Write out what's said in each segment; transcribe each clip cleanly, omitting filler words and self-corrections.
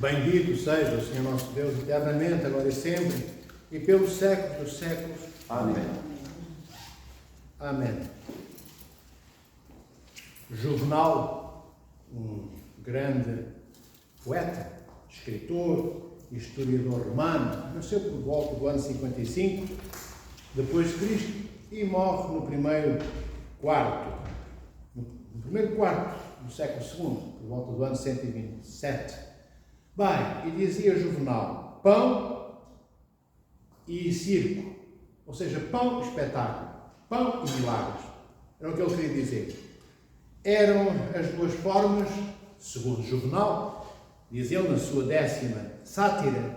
Bendito seja o Senhor nosso Deus eternamente, agora e sempre, e pelos séculos dos séculos. Amém. Amém. Juvenal, um grande poeta, escritor, historiador romano, nasceu por volta do ano 55 depois de Cristo e morre no primeiro quarto do século II, por volta do ano 127. Bem, e dizia Juvenal, pão e circo, ou seja, pão e espetáculo, pão e milagres, era o que ele queria dizer. Eram as duas formas, segundo Juvenal, diz ele na sua 10ª sátira,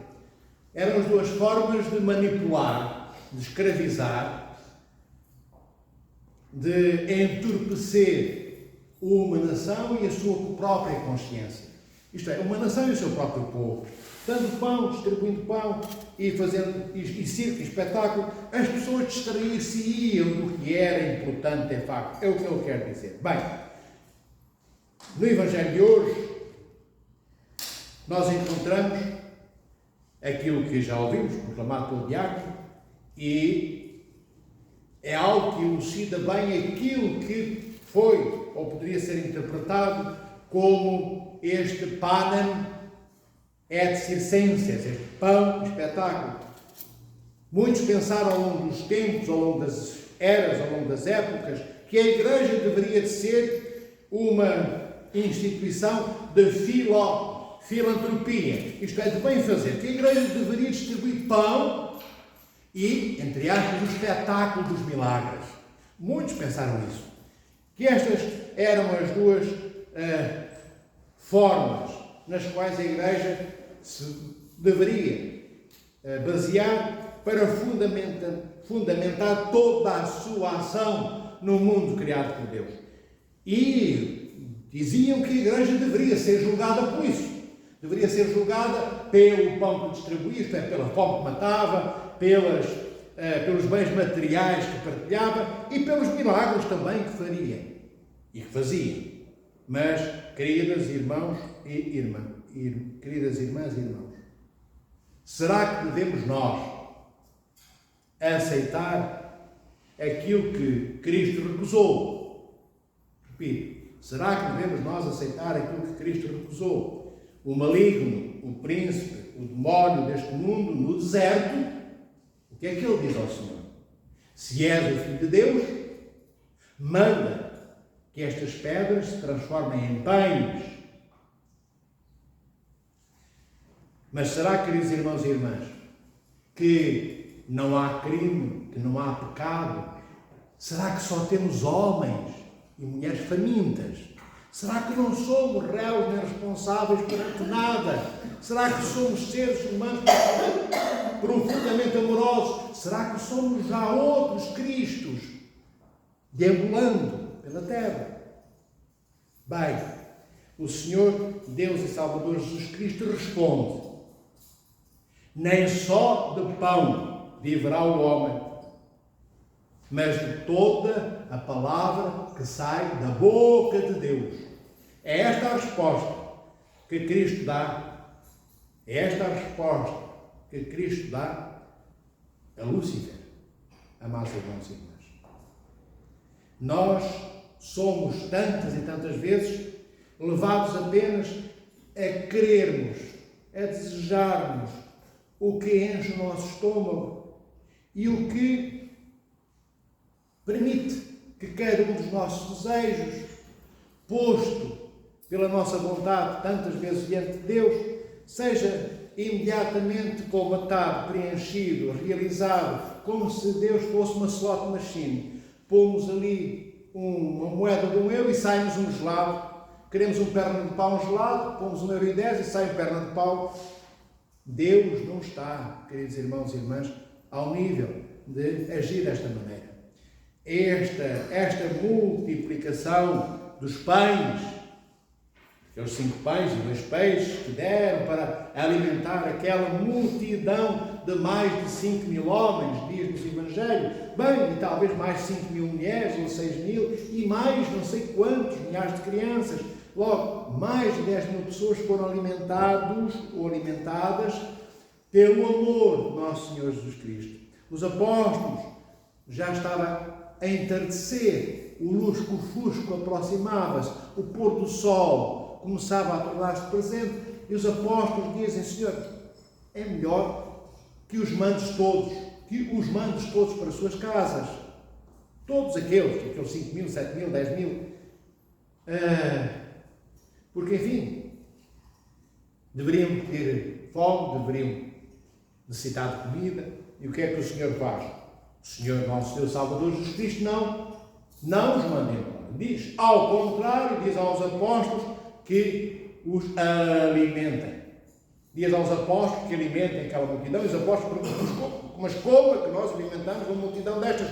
eram as duas formas de manipular, de escravizar, de entorpecer uma nação e a sua própria consciência. Isto é, uma nação e o seu próprio povo. Dando pão, distribuindo pão e fazendo e circo e espetáculo, as pessoas distrair-se-iam do que era importante, de facto. É o que ele quer dizer. Bem, no Evangelho de hoje, nós encontramos aquilo que já ouvimos, proclamado pelo diácono, e é algo que elucida bem aquilo que foi, ou poderia ser interpretado como este panem et circenses, este pão, espetáculo. Muitos pensaram ao longo dos tempos, ao longo das eras, ao longo das épocas, que a Igreja deveria de ser uma instituição de filantropia, isto é, de bem fazer, que a Igreja deveria distribuir pão e, entre aspas, o espetáculo dos milagres. Muitos pensaram isso. Que estas eram as duas formas nas quais a Igreja se deveria basear para fundamentar toda a sua ação no mundo criado por Deus. E diziam que a Igreja deveria ser julgada por isso. Deveria ser julgada pelo pão que distribuía, isto é, pela fome que matava, pelos bens materiais que partilhava e pelos milagres também que faria e que fazia. Mas, queridas irmãs e irmãos, será que devemos nós aceitar aquilo que Cristo recusou? Repito, será que devemos nós aceitar aquilo que Cristo recusou? O maligno, o príncipe, o demónio deste mundo no deserto, o que é que ele diz ao Senhor? Se és o Filho de Deus, manda que estas pedras se transformem em pães. Mas será, queridos irmãos e irmãs, que não há crime, que não há pecado? Será que só temos homens e mulheres famintas? Será que não somos réus nem responsáveis perante nada? Será que somos seres humanos profundamente amorosos? Será que somos já outros Cristos deambulando pela terra? Bem, o Senhor, Deus e Salvador Jesus Cristo responde: nem só de pão viverá o homem, mas de toda a palavra que sai da boca de Deus. É esta a resposta que Cristo dá. É esta a resposta que Cristo dá a Lúcifer, amados irmãos e irmãs. Nós somos tantas e tantas vezes levados apenas a querermos, a desejarmos o que enche o nosso estômago e o que permite que cada um dos nossos desejos, posto pela nossa vontade tantas vezes diante de Deus, seja imediatamente colmatado, preenchido, realizado, como se Deus fosse uma slot machine. Pomos ali uma moeda de €1 e sai-nos um gelado. Queremos um perna de pau gelado, pomos €1,10 e sai um perna de pau. Deus não está, queridos irmãos e irmãs, ao nível de agir desta maneira. Esta multiplicação dos pães, aqueles 5 pães e 2 peixes que deram para alimentar aquela multidão de mais de 5.000 homens, diz no Evangelho, bem, e talvez mais 5.000 mulheres, ou 6.000, e mais não sei quantos milhares de crianças, Logo, mais de 10 mil pessoas foram alimentados ou alimentadas pelo amor de Nosso Senhor Jesus Cristo. Os apóstolos já estava a entardecer, o lusco-fusco aproximava-se, o pôr do sol começava a tornar-se presente, e os apóstolos dizem: Senhor, é melhor que os mandes todos para as suas casas. Todos aqueles 5 mil, 7 mil, 10 mil. Porque, enfim, deveriam ter fome, deveriam necessitar de comida. E o que é que o Senhor faz? O Senhor, nosso Deus Salvador Jesus Cristo, não os manda embora. Diz, ao contrário, diz aos apóstolos que os alimentem. Diz aos apóstolos que alimentem aquela multidão. E os apóstolos perguntam: mas como é que nós alimentamos uma multidão destas?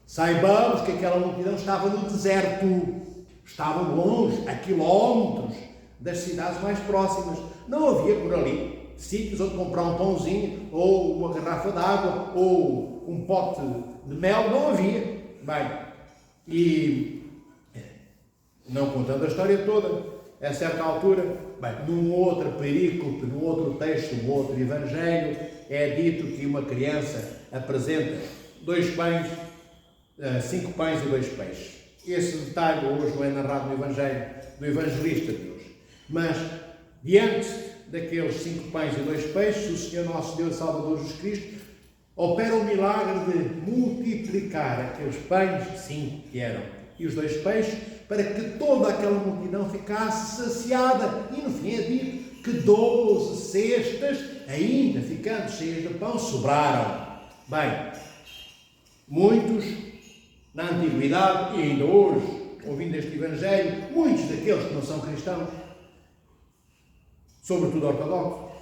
Saibamos que aquela multidão estava no deserto. Estavam longe, a quilómetros das cidades mais próximas. Não havia por ali sítios onde comprar um pãozinho, ou uma garrafa de água, ou um pote de mel. Não havia. Bem, e não contando a história toda, a certa altura, num outro perícope, num outro texto, num outro evangelho, é dito que uma criança apresenta 5 pães e 2 peixes. Esse detalhe hoje não é narrado no Evangelho do Evangelista de hoje. Mas, diante daqueles 5 pães e 2 peixes, o Senhor nosso Deus Salvador Jesus Cristo opera o milagre de multiplicar aqueles pães, 5 que eram, e os 2 peixes, para que toda aquela multidão ficasse saciada. E no fim é dito que 12 cestas, ainda ficando cheias de pão, sobraram. Bem, muitos na antiguidade e ainda hoje, ouvindo este Evangelho, muitos daqueles que não são cristãos, sobretudo ortodoxos,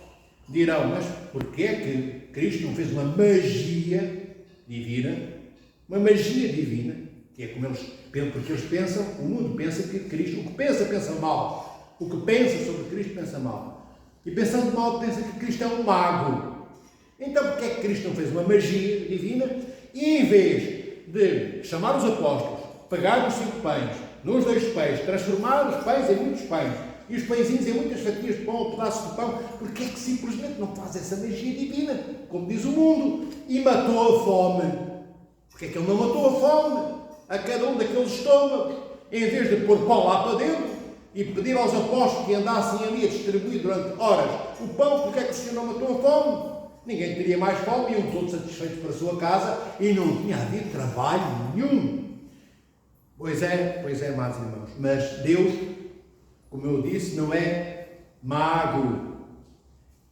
dirão: mas porquê é que Cristo não fez uma magia divina? Uma magia divina, que é como eles pensam, porque eles pensam, o mundo pensa que Cristo, o que pensa mal. O que pensa sobre Cristo pensa mal. E pensando mal, pensa que Cristo é um mago. Então porquê é que Cristo não fez uma magia divina e, em vez de chamar os apóstolos, pegar os 5 pães, nos 2 peixes, transformar os pães em muitos pães e os pãezinhos em muitas fatias de pão ou pedaços de pão, porque é que simplesmente não faz essa magia divina, como diz o mundo, e matou a fome? Porque é que ele não matou a fome a cada um daqueles estômagos, em vez de pôr pão lá para dentro e pedir aos apóstolos que andassem ali a distribuir durante horas o pão? Porque é que o Senhor não matou a fome? Ninguém teria mais fome, iam todos satisfeitos para a sua casa e não tinha havido trabalho nenhum. Pois é, amados irmãos, mas Deus, como eu disse, não é mago,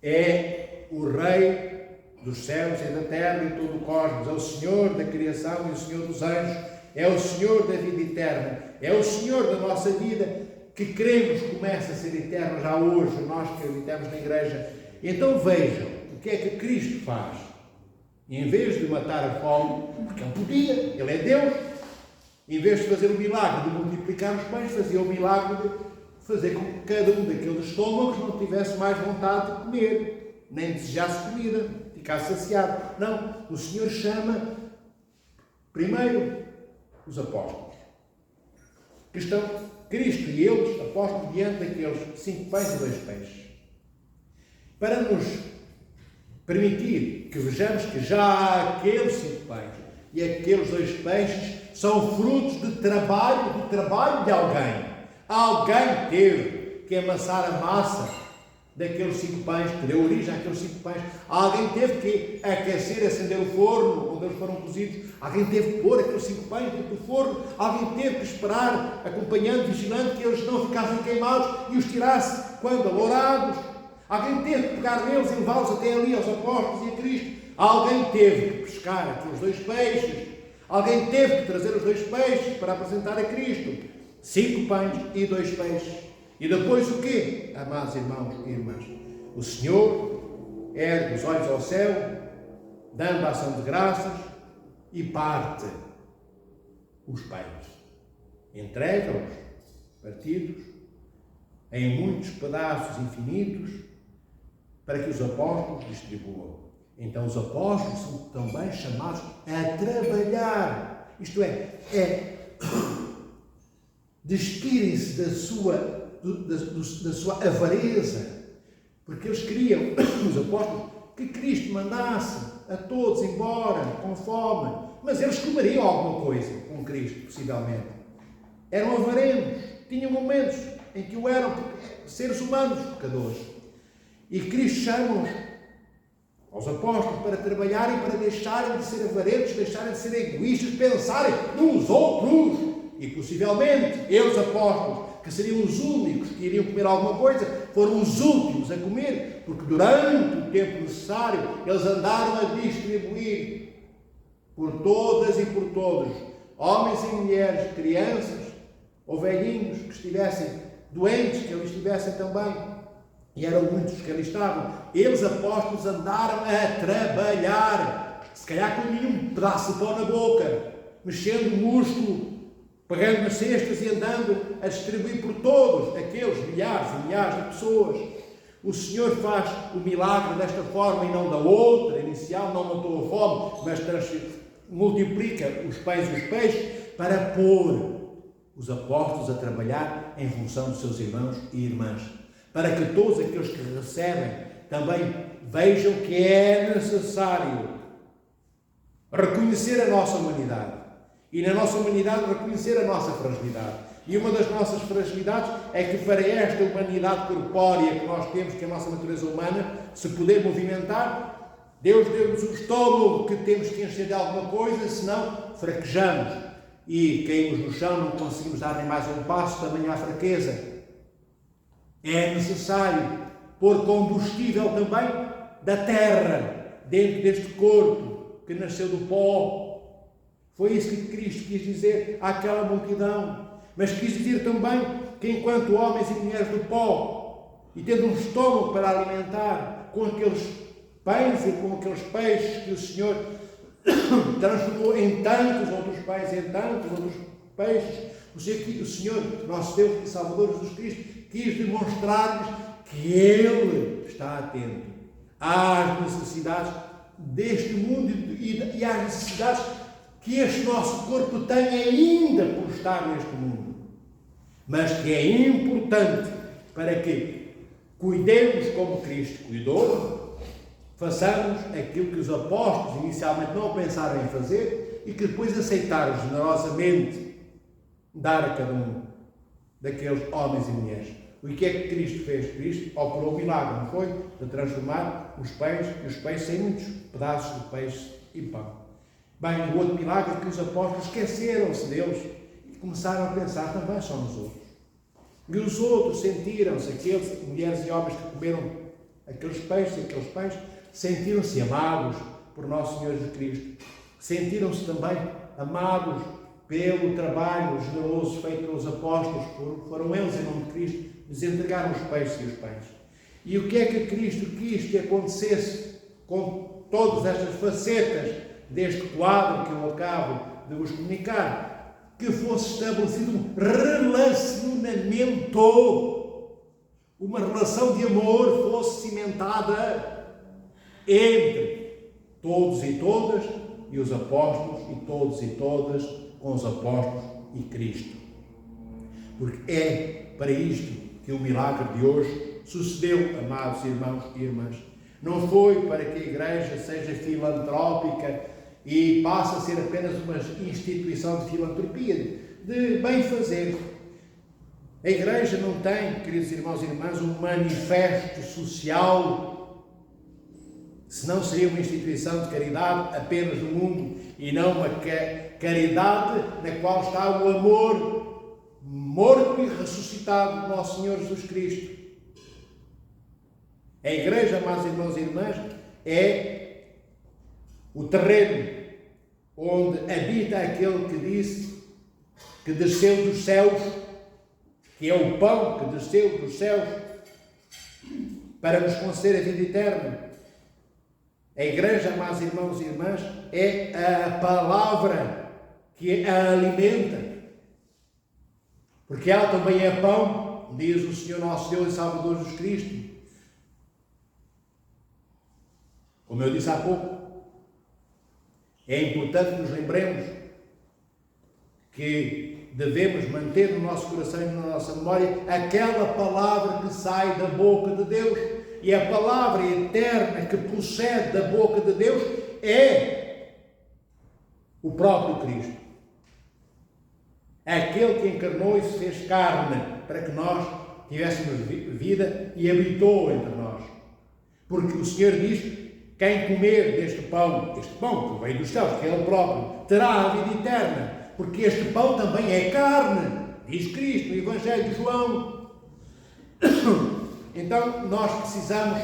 é o Rei dos céus e da terra e todo o cosmos, é o Senhor da criação e o Senhor dos anjos, é o Senhor da vida eterna, é o Senhor da nossa vida, que queremos começa a ser eterna já hoje, nós que habitamos na igreja. Então vejam, o que é que Cristo faz? E em vez de matar a fome, porque ele podia, ele é Deus, em vez de fazer o milagre de multiplicar os pães, fazia o milagre de fazer com que cada um daqueles estômagos não tivesse mais vontade de comer, nem desejasse comida, ficasse saciado. Não, o Senhor chama primeiro os apóstolos, que estão, Cristo e eles, apóstolos, diante daqueles 5 pães e 2 peixes, para nos permitir que vejamos que já aqueles 5 pães e aqueles 2 peixes são frutos de trabalho de alguém. Alguém teve que amassar a massa daqueles 5 pães, que deu origem àqueles 5 pães. Alguém teve que aquecer, acender o forno onde eles foram cozidos. Alguém teve que pôr aqueles 5 pães dentro do forno. Alguém teve que esperar, acompanhando, vigilando, que eles não ficassem queimados e os tirasse quando alourados. Alguém teve que pegar neles e levá-los até ali aos apóstolos e a Cristo. Alguém teve que pescar aqueles 2 peixes. Alguém teve que trazer os 2 peixes para apresentar a Cristo. 5 pães e 2 peixes. E depois o quê, amados irmãos e irmãs? O Senhor ergue os olhos ao céu, dando a ação de graças, e parte os pães. Entrega-os, partidos, em muitos pedaços infinitos, para que os apóstolos distribuam. Então os apóstolos são também chamados a trabalhar, isto é despirem-se da sua da sua avareza, porque eles queriam, os apóstolos, que Cristo mandasse a todos embora com fome, mas eles comeriam alguma coisa com Cristo, possivelmente. Eram avarentos, tinham momentos em que o eram seres humanos pecadores. E Cristo chama-os, aos apóstolos, para trabalharem, para deixarem de ser avarentos, deixarem de ser egoístas, pensarem nos outros. E possivelmente, eles apóstolos, que seriam os únicos que iriam comer alguma coisa, foram os últimos a comer, porque durante o tempo necessário, eles andaram a distribuir por todas e por todos, homens e mulheres, crianças ou velhinhos que estivessem doentes, que ali estivessem também, e eram muitos que ali estavam. Eles, apóstolos, andaram a trabalhar, se calhar comiam um pedaço de pão na boca, mexendo o músculo, pegando nas cestas e andando a distribuir por todos aqueles milhares e milhares de pessoas. O Senhor faz o milagre desta forma e não da outra inicial, não matou a fome, mas multiplica os pães e os peixes para pôr os apóstolos a trabalhar em função dos seus irmãos e irmãs, para que todos aqueles que recebem também vejam que é necessário reconhecer a nossa humanidade e na nossa humanidade reconhecer a nossa fragilidade. E uma das nossas fragilidades é que para esta humanidade corpórea que nós temos, que é a nossa natureza humana, se puder movimentar, Deus deu-nos um estômago que temos que encher de alguma coisa, senão fraquejamos e caímos no chão, não conseguimos dar nem mais um passo, também há fraqueza. É necessário pôr combustível também da terra dentro deste corpo que nasceu do pó. Foi isso que Cristo quis dizer àquela multidão. Mas quis dizer também que enquanto homens e mulheres do pó, e tendo um estômago para alimentar com aqueles pães e com aqueles peixes que o Senhor transformou em tantos outros pães, em tantos outros peixes, o Senhor, nosso Deus e Salvador Jesus Cristo, quis demonstrar-nos que Ele está atento às necessidades deste mundo e às necessidades que este nosso corpo tem ainda por estar neste mundo, mas que é importante para que cuidemos como Cristo cuidou, façamos aquilo que os apóstolos inicialmente não pensaram em fazer e que depois aceitaram generosamente dar a cada um daqueles homens e mulheres. O que é que Cristo fez? Cristo operou o milagre, não foi? De transformar os pães e os peixes em muitos pedaços de peixe e pão. Bem, o outro milagre é que os apóstolos esqueceram-se deles e começaram a pensar também só nos outros. E os outros sentiram-se, aqueles mulheres e homens que comeram aqueles peixes e aqueles pães, sentiram-se amados por nosso Senhor Jesus Cristo. Sentiram-se também amados pelo trabalho generoso feito pelos apóstolos, foram eles, em nome de Cristo, lhes entregaram os peixes e os pães. E o que é que Cristo quis que acontecesse com todas estas facetas deste quadro que eu acabo de vos comunicar? Que fosse estabelecido um relacionamento, uma relação de amor fosse cimentada entre todos e todas e os apóstolos e todos e todas com os apóstolos e Cristo. Porque é para isto que o milagre de hoje sucedeu, amados irmãos e irmãs. Não foi para que a Igreja seja filantrópica e passe a ser apenas uma instituição de filantropia, de bem-fazer. A Igreja não tem, queridos irmãos e irmãs, um manifesto social, senão seria uma instituição de caridade apenas no mundo e não uma caridade na qual está o amor morto e ressuscitado do nosso Senhor Jesus Cristo. A Igreja, amados irmãos e irmãs, é o terreno onde habita aquele que disse que desceu dos céus, que é o pão que desceu dos céus para nos conceder a vida eterna. A Igreja, amados irmãos e irmãs, é a palavra que a alimenta, porque ela também é pão, diz o Senhor nosso Deus e Salvador Jesus Cristo. Como eu disse há pouco, é importante que nos lembremos que devemos manter no nosso coração e na nossa memória aquela palavra que sai da boca de Deus. E a palavra eterna que procede da boca de Deus é o próprio Cristo. Aquele que encarnou e se fez carne para que nós tivéssemos vida e habitou entre nós. Porque o Senhor diz: quem comer deste pão que veio dos céus, que é o próprio, terá a vida eterna, porque este pão também é carne, diz Cristo no Evangelho de João. Então, nós precisamos,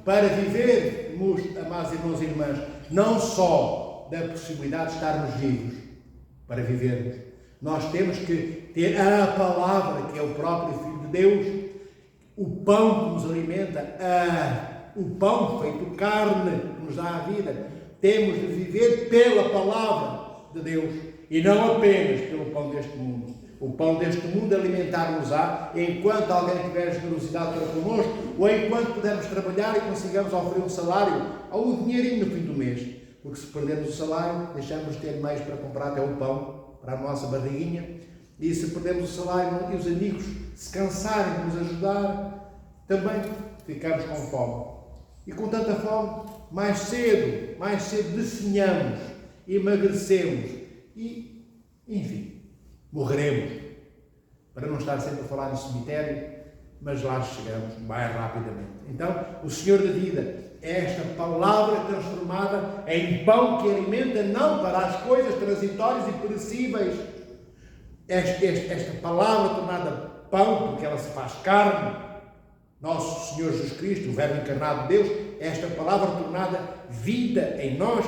para vivermos, amados irmãos e irmãs, não só da possibilidade de estarmos vivos, para vivermos, nós temos que ter a palavra, que é o próprio Filho de Deus, o pão que nos alimenta, o pão feito carne que nos dá a vida. Temos de viver pela palavra de Deus e não apenas pelo pão deste mundo. O pão deste mundo alimentar-nos-á enquanto alguém tiver generosidade para connosco, ou enquanto pudermos trabalhar e consigamos oferecer um salário ou um dinheirinho no fim do mês. Porque se perdermos o salário, deixamos de ter meios para comprar até o pão para a nossa barriguinha. E se perdermos o salário e os amigos se cansarem de nos ajudar, também ficamos com fome. E com tanta fome, mais cedo definhamos, emagrecemos e, enfim, morreremos. Para não estar sempre a falar no cemitério, mas lá chegamos mais rapidamente. Então, o Senhor da vida é esta palavra transformada em pão que alimenta não para as coisas transitórias e perecíveis. Esta palavra tornada pão, porque ela se faz carne, nosso Senhor Jesus Cristo, o Verbo encarnado de Deus, esta palavra tornada vida em nós,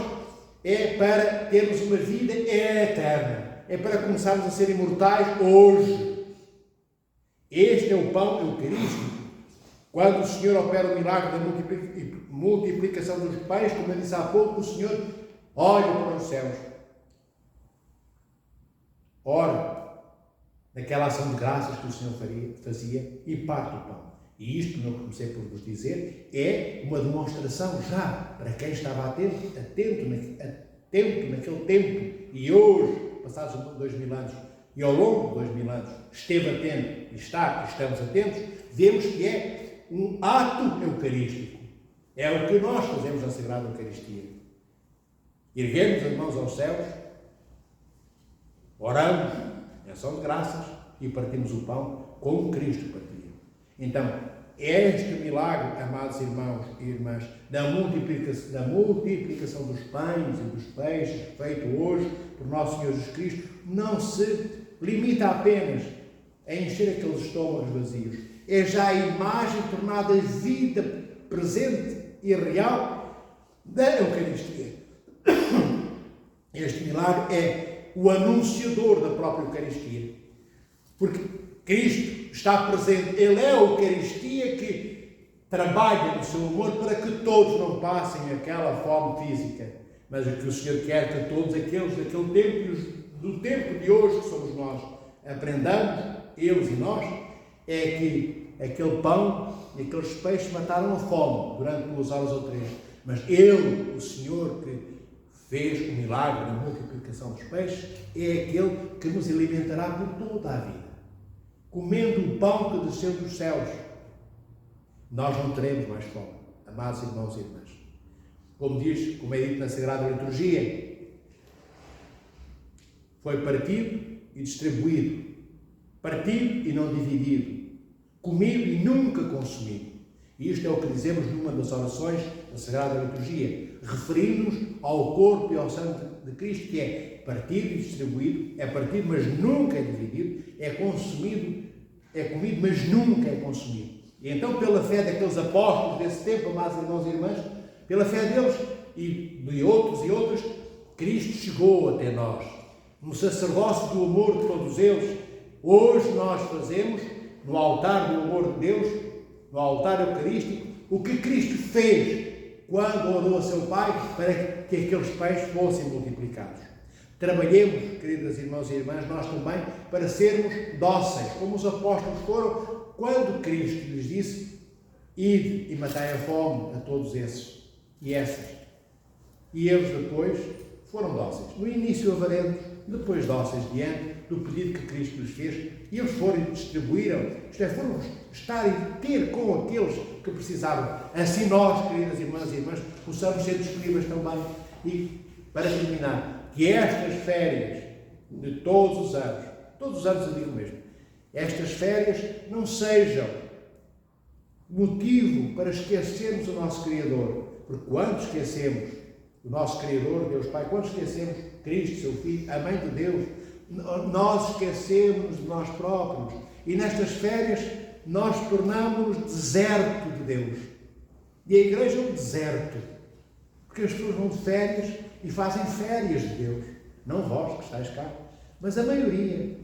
é para termos uma vida eterna, é para começarmos a ser imortais hoje. Este é o pão eucarístico. Quando o Senhor opera o milagre da multiplicação dos pães, como eu disse há pouco, o Senhor olha para os céus, ora naquela ação de graças que o Senhor fazia e parte o pão. E isto, como eu comecei por vos dizer, é uma demonstração já para quem estava atento naquele tempo e hoje, passados 2000 anos, e ao longo de 2000 anos, esteve atento e estamos atentos, vemos que é um ato eucarístico. É o que nós fazemos na Sagrada Eucaristia. Erguemos as mãos aos céus, oramos em ação de graças e partimos o pão como Cristo partiu. Então, este milagre, amados irmãos e irmãs, da multiplicação dos pães e dos peixes, feito hoje por nosso Senhor Jesus Cristo, não se limita apenas a encher aqueles estômagos vazios. É já a imagem tornada vida presente e real da Eucaristia. Este milagre é o anunciador da própria Eucaristia. Porque Cristo está presente, Ele é a Eucaristia que trabalha no seu amor para que todos não passem aquela fome física, mas o que o Senhor quer que todos aqueles daquele tempo e do tempo de hoje, que somos nós, aprendamos, eles e nós, é que aquele pão e aqueles peixes mataram a fome durante 2 horas ou 3, mas Ele, o Senhor que fez o milagre da multiplicação dos peixes, é aquele que nos alimentará por toda a vida. Comendo o pão que desceu dos céus, nós não teremos mais fome, amados irmãos e irmãs. Como é dito na Sagrada Liturgia, foi partido e distribuído, partido e não dividido, comido e nunca consumido. E isto é o que dizemos numa das orações da Sagrada Liturgia, referindo-nos ao corpo e ao sangue de Cristo, que é partido e distribuído, é partido, mas nunca é dividido, é consumido, é comido, mas nunca é consumido. E então, pela fé daqueles apóstolos desse tempo, amados irmãos e irmãs, pela fé deles e de outros e outras, Cristo chegou até nós. No sacerdócio do amor de todos eles, hoje nós fazemos, no altar do amor de Deus, no altar eucarístico, o que Cristo fez quando orou a seu Pai para que aqueles peixes fossem multiplicados. Trabalhemos, queridas irmãos e irmãs, nós também, para sermos dóceis, como os apóstolos foram, quando Cristo lhes disse: ide e matai a fome a todos esses e essas. E eles depois foram dóceis. No início haveremos depois dóceis diante do pedido que Cristo lhes fez, e eles foram e distribuíram, isto é, foram estar e ter com aqueles que precisavam. Assim nós, queridas irmãs e irmãs, possamos ser disponíveis também. E, para terminar, que estas férias de todos os anos eu digo mesmo, estas férias não sejam motivo para esquecermos o nosso Criador, porque quando esquecemos o nosso Criador, Deus Pai, quando esquecemos Cristo, seu Filho, a Mãe de Deus, nós esquecemos de nós próprios, e nestas férias nós tornamos-nos deserto de Deus. E a igreja é um deserto, porque as pessoas vão de férias e fazem férias de Deus. Não vós que estáis cá, mas a maioria.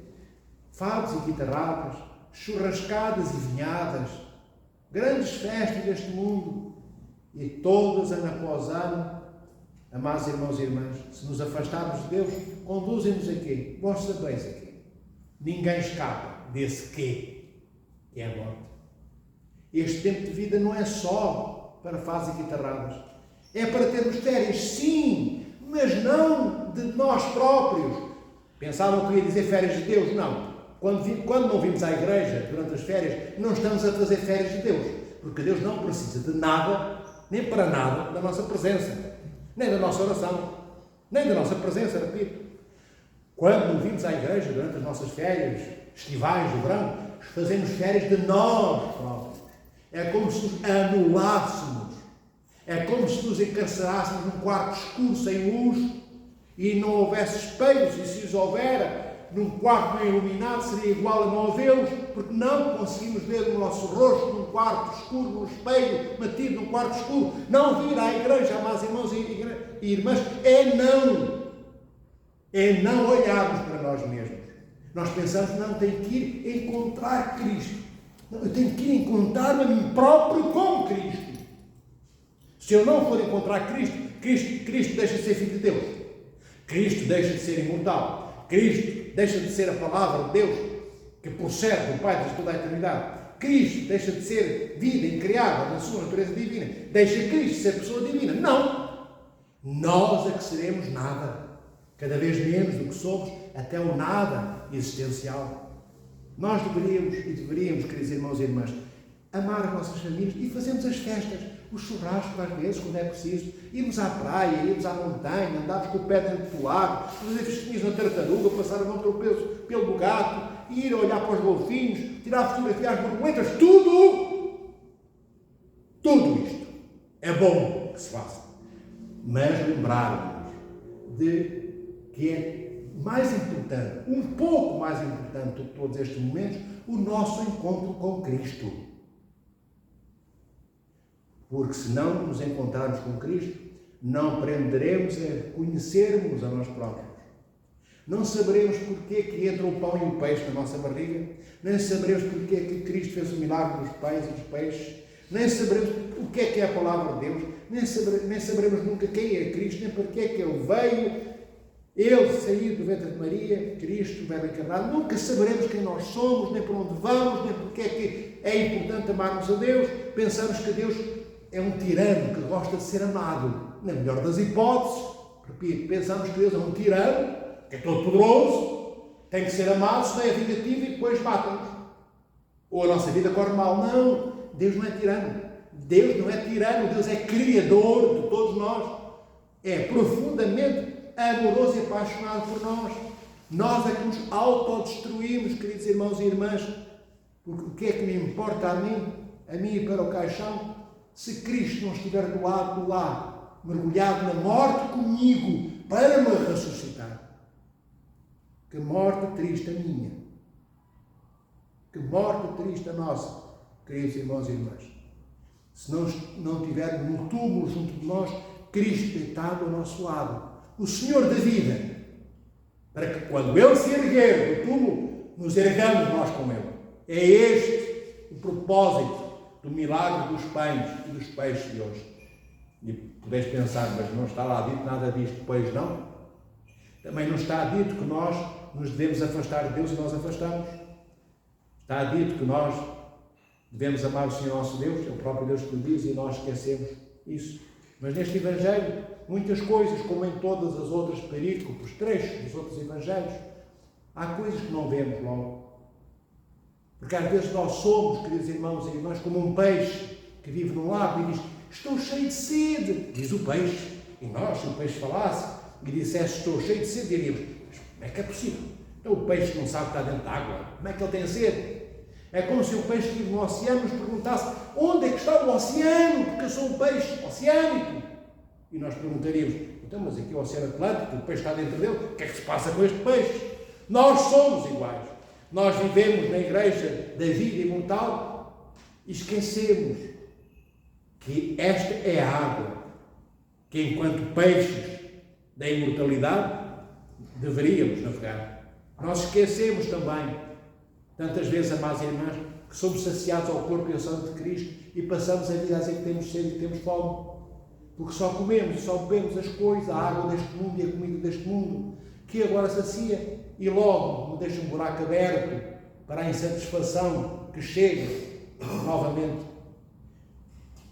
Fados e guitarradas, churrascadas e vinhadas, grandes festas deste mundo, e todas, ano após ano, amados irmãos e irmãs, se nos afastarmos de Deus, conduzem-nos a quê? Vós sabeis a quê? Ninguém escapa desse quê, que é a morte. Este tempo de vida não é só para fados e guitarradas. É para termos férias, sim, mas não de nós próprios. Pensavam que eu ia dizer férias de Deus? Não. Quando não vimos à igreja durante as férias, não estamos a fazer férias de Deus, porque Deus não precisa de nada, nem para nada, da nossa presença, nem da nossa oração, nem da nossa presença, repito. Quando não vimos à igreja durante as nossas férias estivais do verão, fazemos férias de nós próprios. É como se nos anulássemos, é como se nos encarcerássemos num quarto escuro, sem luz, e não houvesse espelhos, e se os houver, num quarto bem iluminado, seria igual a não havê-los, porque não conseguimos ver o nosso rosto num quarto escuro, num espelho, metido num quarto escuro. Não vir à igreja, amados irmãos e irmãs, é não olharmos para nós mesmos. Nós pensamos, não, tenho que ir encontrar Cristo. Não, eu tenho que ir encontrar-me a mim próprio com Cristo. Se eu não for encontrar Cristo deixa de ser Filho de Deus. Cristo deixa de ser imortal. Cristo deixa de ser a palavra de Deus que procede do Pai de toda a eternidade. Cristo deixa de ser vida incriada na sua natureza divina. Deixa Cristo ser pessoa divina. Não! Nós é que seremos nada. Cada vez menos do que somos, até o nada existencial. Nós deveríamos, queridos irmãos e irmãs, amar as nossas famílias e fazermos as festas, os churrascos às vezes, quando é preciso, irmos à praia, irmos à montanha, andarmos com o pé dentro do lago, fazer festinhas na tartaruga, passar a mão pelo gato, ir olhar para os golfinhos, tirar fotografias às borboletas, tudo isto é bom que se faça. Mas lembrarmos de que é mais importante, um pouco mais importante do que todos estes momentos, o nosso encontro com Cristo. Porque se não nos encontrarmos com Cristo, não aprenderemos a conhecermos a nós próprios. Não saberemos porque que entra o pão e o peixe na nossa barriga, nem saberemos porque que Cristo fez o milagre dos pães e dos peixes, nem saberemos o que é a palavra de Deus, nem saberemos nunca quem é Cristo, nem para que é que Ele veio. Ele saiu do ventre de Maria, Cristo, o Verbo encarnado. Nunca saberemos quem nós somos, nem para onde vamos, nem porque é que é importante amarmos a Deus. Pensamos que Deus é um tirano que gosta de ser amado. Na melhor das hipóteses, repito, pensamos que Deus é um tirano, que é todo poderoso, tem que ser amado, senão é vingativo e depois mata-nos. Ou a nossa vida corre mal. Não, Deus não é tirano. Deus não é tirano, Deus é criador de todos nós. É profundamente amoroso e apaixonado por nós. Nós é que nos autodestruímos, queridos irmãos e irmãs, porque o que é que me importa a mim e para o caixão, se Cristo não estiver do lado lá, mergulhado na morte comigo, para me ressuscitar. Que morte triste a minha, que morte triste a nossa, queridos irmãos e irmãs. Se não tivermos no túmulo junto de nós, Cristo deitado ao nosso lado, o Senhor da vida, para que quando Ele se erguer do túmulo, nos ergamos nós com Ele. É este o propósito do milagre dos pães e dos peixes de hoje. E podeis pensar, mas não está lá dito nada disto, pois não? Também não está dito que nós nos devemos afastar de Deus e nós afastamos. Está dito que nós devemos amar o Senhor nosso Deus, é o próprio Deus que o diz, e nós esquecemos isso. Mas neste Evangelho, muitas coisas, como em todas as outras perícopes, trechos dos outros Evangelhos, há coisas que não vemos logo. Porque às vezes nós somos, queridos irmãos e irmãs, como um peixe que vive num lago e diz: estou cheio de sede, diz o peixe. E nós, se o peixe falasse e dissesse: estou cheio de sede, diríamos: mas como é que é possível? Então o peixe não sabe que está dentro da água. Como é que ele tem sede? É como se o peixe que vive no oceano nos perguntasse: onde é que está o oceano? Porque eu sou um peixe oceânico. E nós perguntaríamos: então, mas aqui é o Oceano Atlântico, o peixe está dentro dele, o que é que se passa com este peixe? Nós somos iguais. Nós vivemos na igreja da vida imortal e esquecemos que esta é a água que, enquanto peixes da imortalidade, deveríamos navegar. Nós esquecemos também, tantas vezes, amados irmãos, que somos saciados ao corpo e ao sangue de Cristo e passamos a vida a dizer que temos sede e que temos fome. Porque só comemos, só bebemos as coisas, a água deste mundo e a comida deste mundo, que agora sacia e logo me deixa um buraco aberto para a insatisfação que chega novamente.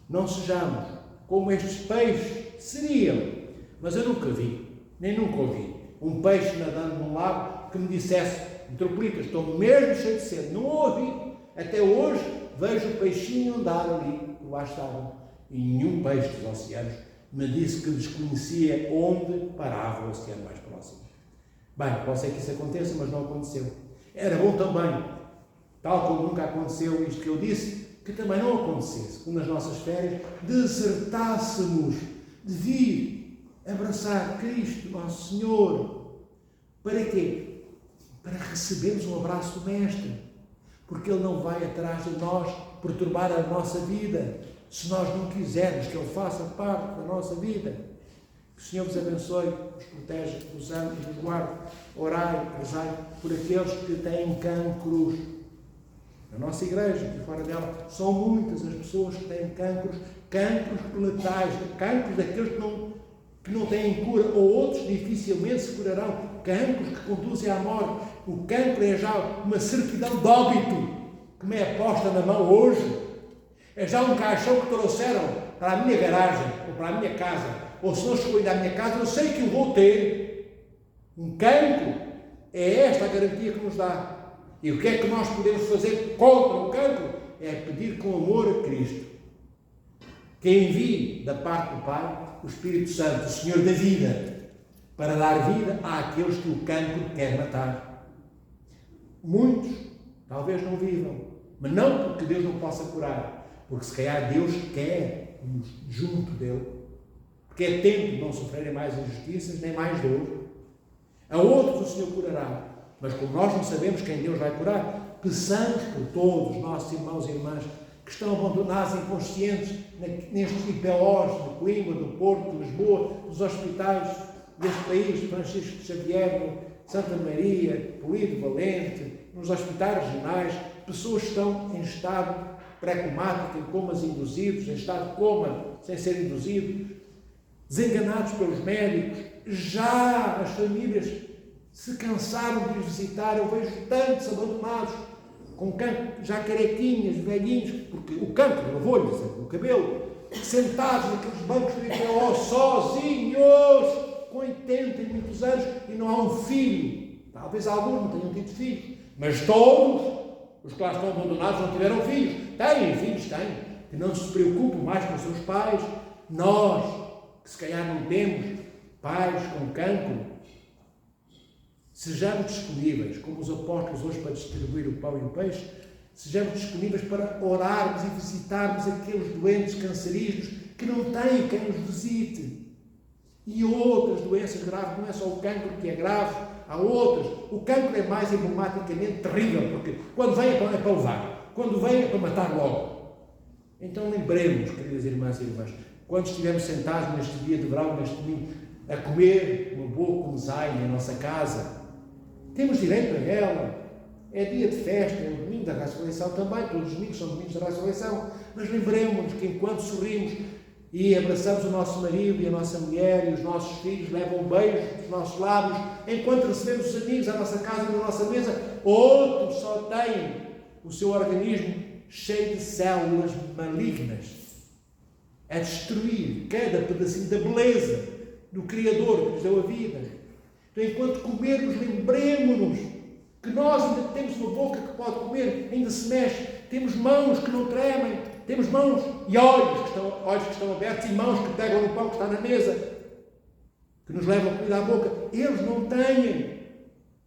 Não sejamos como estes peixes seriam, mas eu nunca vi, nem nunca ouvi, um peixe nadando num lago que me dissesse: Metroplicas, estou mesmo cheio de sede. Não ouvi. Até hoje vejo o peixinho andar ali, por lá estavam. E nenhum peixe dos oceanos me disse que desconhecia onde parava o oceano mais próximo. Bem, pode ser que isso aconteça, mas não aconteceu. Era bom também, tal como nunca aconteceu isto que eu disse, que também não acontecesse, que nas nossas férias desertássemos de vir abraçar Cristo, nosso Senhor. Para quê? Para recebermos um abraço do Mestre, porque Ele não vai atrás de nós perturbar a nossa vida, se nós não quisermos que Ele faça parte da nossa vida. Que o Senhor vos abençoe, vos proteja, vos ame e vos guarde. Orai, rezai por aqueles que têm cancros. Na nossa igreja e fora dela, são muitas as pessoas que têm cancros letais, cancros daqueles que não têm cura, ou outros dificilmente se curarão, cancros que conduzem à morte. O cancro é já uma certidão de óbito que me é posta na mão hoje. É já um caixão que trouxeram para a minha garagem, ou para a minha casa, ou se não chegou ainda à minha casa, eu sei que o vou ter. Um cancro é esta a garantia que nos dá. E o que é que nós podemos fazer contra o cancro? É pedir com amor a Cristo que envie da parte do Pai o Espírito Santo, o Senhor da vida, para dar vida àqueles que o cancro quer matar. Muitos talvez não vivam, mas não porque Deus não possa curar, porque se calhar Deus quer-nos junto dele, porque é tempo de não sofrerem mais injustiças nem mais dor. A outros o Senhor curará, mas como nós não sabemos quem Deus vai curar, peçamos por todos os nossos irmãos e irmãs que estão abandonados, inconscientes, nestes IPOs de Coimbra, do Porto, de Lisboa, nos hospitais deste país, Francisco Xavier, Santa Maria, Polido Valente, nos hospitais regionais, pessoas que estão em estado pré-comático, em comas induzidos, em estado de coma, sem ser induzido, desenganados pelos médicos. Já as famílias se cansaram de os visitar. Eu vejo tantos abandonados, com cancro, já carequinhas, velhinhos, porque o cancro levou-lhes o cabelo, sentados naqueles bancos do IPO, sozinhos, com 80 e muitos anos, e não há um filho. Talvez alguns não tenham tido filhos, mas todos os que lá estão abandonados não tiveram filhos. Têm filhos, têm, que não se preocupam mais com os seus pais. Nós, que se calhar não temos pais com cancro, sejamos disponíveis, como os apóstolos hoje para distribuir o pão e o peixe, sejamos disponíveis para orarmos e visitarmos aqueles doentes cancerígenos que não têm quem os visite. E outras doenças graves, não é só o cancro que é grave, há outras. O cancro é mais emblematicamente terrível, porque quando vem é para levar, quando vem é para matar logo. Então lembremos, queridas irmãs e irmãs, quando estivermos sentados neste dia de verão, neste domingo, a comer uma boa comezaina em nossa casa, temos direito a ela. É dia de festa, é o domingo da ressurreição também, todos os domingos são domingos da ressurreição, mas lembremos que enquanto sorrimos e abraçamos o nosso marido e a nossa mulher e os nossos filhos levam um beijo dos nossos lábios, enquanto recebemos os amigos à nossa casa e na nossa mesa, outros só têm o seu organismo cheio de células malignas. a destruir cada pedacinho da beleza do Criador que nos deu a vida. Então, enquanto comermos, lembremos-nos que nós ainda temos uma boca que pode comer, ainda se mexe, temos mãos que não tremem, temos mãos e olhos que estão abertos e mãos que pegam no pão que está na mesa, que nos levam a comida à boca. Eles não têm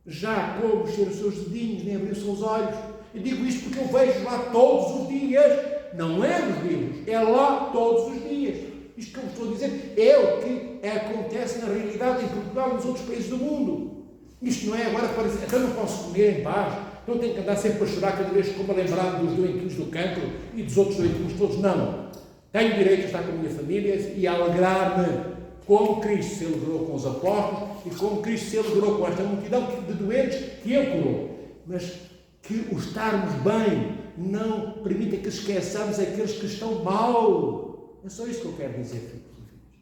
já como mexer os seus dedinhos, nem abrir os seus olhos. Eu digo isto porque eu vejo lá todos os dias. Não é nos livros, é lá todos os dias. Isto que eu estou a dizer é o que acontece na realidade em Portugal e nos outros países do mundo. Isto não é agora para dizer, então não posso comer em paz, então tenho que andar sempre a chorar cada vez que como a lembrar dos doentinhos do cancro e dos outros doentinhos todos. Não. Tenho direito a estar com a minha família e a alegrar-me como Cristo se alegrou com os apóstolos e como Cristo se alegrou com esta multidão de doentes que Ele curou. Mas que o estarmos bem não permita que esqueçamos aqueles que estão mal. É só isso que eu quero dizer, filhos e filhas.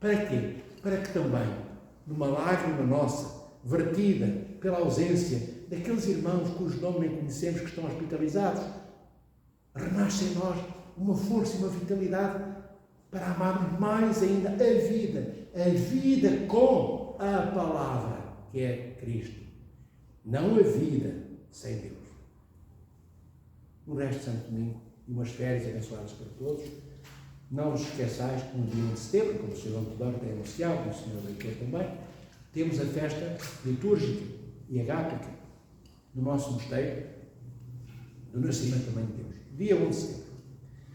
Para quê? Para que também, numa lágrima nossa, vertida pela ausência daqueles irmãos cujo nome nem conhecemos, que estão hospitalizados, renasce em nós uma força e uma vitalidade para amarmos mais ainda a vida com a palavra, que é Cristo. Não a vida sem Deus. Um resto de Santo Domingo e umas férias abençoadas para todos. Não vos esqueçais que no dia 1 de setembro, como o Sr. Antônio tem anunciado, e o Sr. Leitor também, temos a festa litúrgica e agápica do nosso mosteiro do Nascimento da Mãe de Deus. Dia 1 de setembro.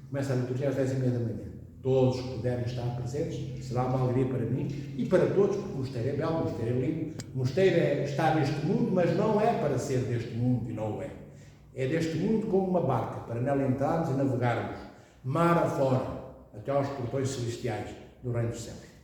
Começa a liturgia às 10h30 da manhã. Todos que puderem estar presentes, será uma alegria para mim e para todos, porque o mosteiro é belo, o mosteiro é lindo, o mosteiro está neste mundo, mas não é para ser deste mundo, e não é. É deste mundo como uma barca, para nela entrarmos e navegarmos mar afora, até aos portões celestiais do Reino dos Céus.